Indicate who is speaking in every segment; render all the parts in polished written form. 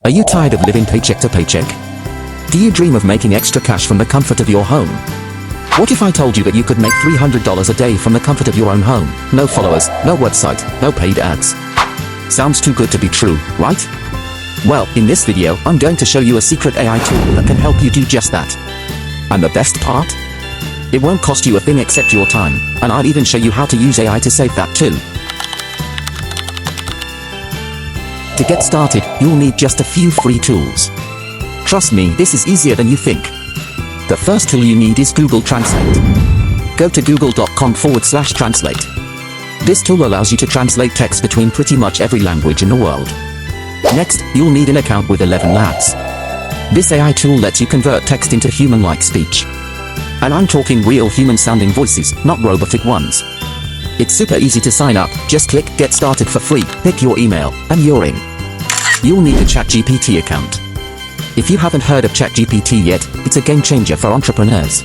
Speaker 1: Are you tired of living paycheck to paycheck? Do you dream of making extra cash from the comfort of your home? What if I told you that you could make $300 a day from the comfort of your own home? No followers, no website, no paid ads. Sounds too good to be true, right? Well, in this video, I'm going to show you a secret AI tool that can help you do just that. And the best part? It won't cost you a thing except your time, and I'll even show you how to use AI to save that too. To get started, you'll need just a few free tools. Trust me, this is easier than you think. The first tool you need is Google Translate. Go to google.com/translate. This tool allows you to translate text between pretty much every language in the world. Next, you'll need an account with ElevenLabs. This AI tool lets you convert text into human-like speech. And I'm talking real human-sounding voices, not robotic ones. It's super easy to sign up, just click Get Started for free, pick your email, and you're in. You'll need a ChatGPT account. If you haven't heard of ChatGPT yet, it's a game changer for entrepreneurs.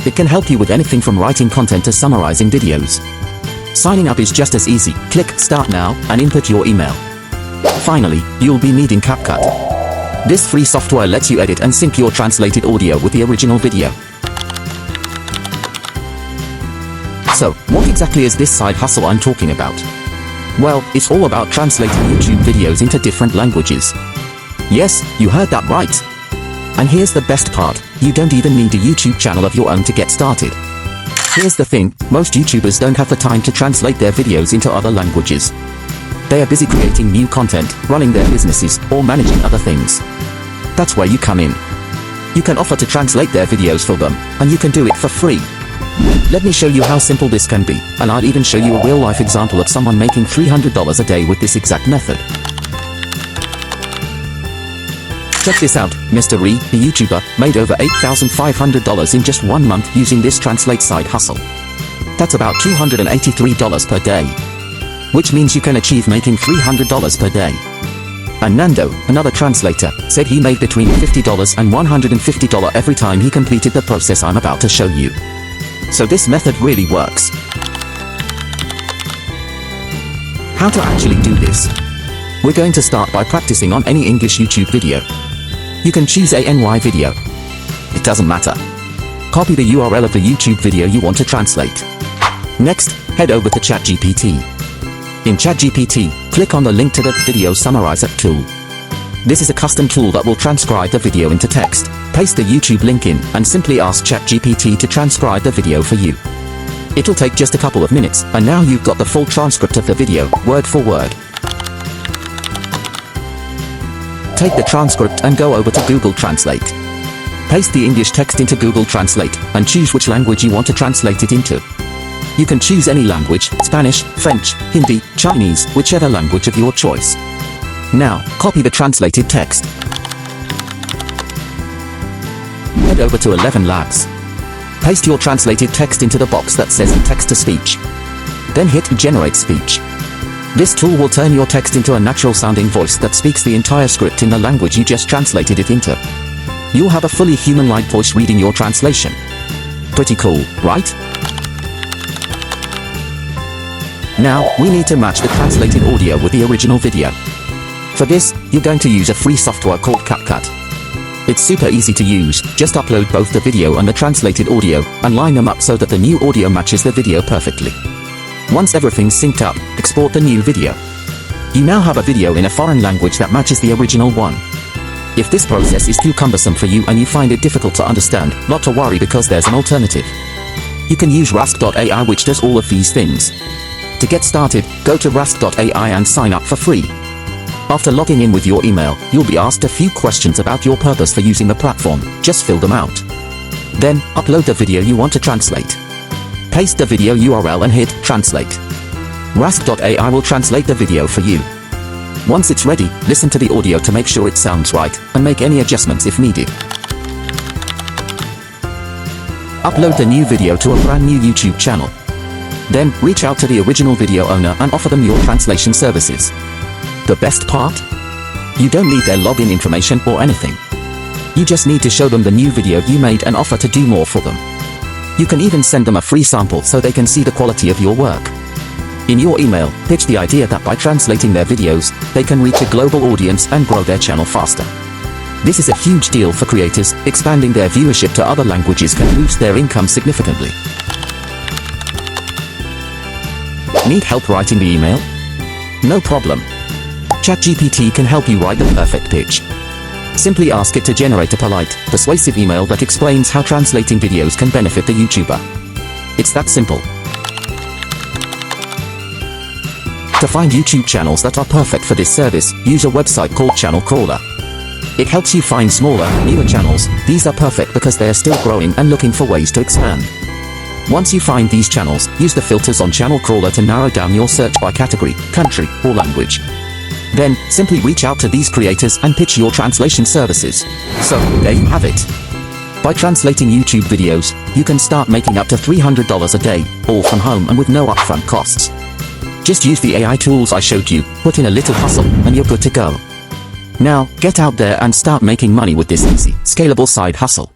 Speaker 1: It can help you with anything from writing content to summarizing videos. Signing up is just as easy. Click Start Now and input your email. Finally, you'll be needing CapCut. This free software lets you edit and sync your translated audio with the original video. So, what exactly is this side hustle I'm talking about? Well, it's all about translating YouTube videos into different languages. Yes, you heard that right. And here's the best part, you don't even need a YouTube channel of your own to get started. Here's the thing, most YouTubers don't have the time to translate their videos into other languages. They are busy creating new content, running their businesses, or managing other things. That's where you come in. You can offer to translate their videos for them, and you can do it for free. Let me show you how simple this can be, and I'll even show you a real-life example of someone making $300 a day with this exact method. Check this out, Mr. Ree, the YouTuber, made over $8,500 in just 1 month using this Translate side hustle. That's about $283 per day. Which means you can achieve making $300 per day. And Nando, another translator, said he made between $50 and $150 every time he completed the process I'm about to show you. So this method really works. How to actually do this? We're going to start by practicing on any English YouTube video. You can choose ANY video. It doesn't matter. Copy the URL of the YouTube video you want to translate. Next, head over to ChatGPT. In ChatGPT, click on the link to the Video Summarizer tool. This is a custom tool that will transcribe the video into text. Paste the YouTube link in and simply ask ChatGPT to transcribe the video for you. It'll take just a couple of minutes, and now you've got the full transcript of the video, word for word. Take the transcript and go over to Google Translate. Paste the English text into Google Translate, and choose which language you want to translate it into. You can choose any language, Spanish, French, Hindi, Chinese, whichever language of your choice. Now, copy the translated text. Head over to ElevenLabs. Paste your translated text into the box that says Text-to-Speech. Then hit Generate Speech. This tool will turn your text into a natural-sounding voice that speaks the entire script in the language you just translated it into. You'll have a fully human-like voice reading your translation. Pretty cool, right? Now, we need to match the translated audio with the original video. For this, you're going to use a free software called CapCut. It's super easy to use, just upload both the video and the translated audio, and line them up so that the new audio matches the video perfectly. Once everything's synced up, export the new video. You now have a video in a foreign language that matches the original one. If this process is too cumbersome for you and you find it difficult to understand, not to worry because there's an alternative. You can use Rask.ai, which does all of these things. To get started, go to Rask.ai and sign up for free. After logging in with your email, you'll be asked a few questions about your purpose for using the platform. Just fill them out. Then, upload the video you want to translate. Paste the video URL and hit Translate. Rask.ai will translate the video for you. Once it's ready, listen to the audio to make sure it sounds right, and make any adjustments if needed. Upload the new video to a brand new YouTube channel. Then, reach out to the original video owner and offer them your translation services. The best part? You don't need their login information or anything. You just need to show them the new video you made and offer to do more for them. You can even send them a free sample so they can see the quality of your work. In your email, pitch the idea that by translating their videos, they can reach a global audience and grow their channel faster. This is a huge deal for creators. Expanding their viewership to other languages can boost their income significantly. Need help writing the email? No problem. ChatGPT can help you write the perfect pitch. Simply ask it to generate a polite, persuasive email that explains how translating videos can benefit the YouTuber. It's that simple. To find YouTube channels that are perfect for this service, use a website called Channel Crawler. It helps you find smaller, newer channels. These are perfect because they are still growing and looking for ways to expand. Once you find these channels, use the filters on Channel Crawler to narrow down your search by category, country, or language. Then, simply reach out to these creators and pitch your translation services. So, there you have it. By translating YouTube videos, you can start making up to $300 a day, all from home and with no upfront costs. Just use the AI tools I showed you, put in a little hustle, and you're good to go. Now, get out there and start making money with this easy, scalable side hustle.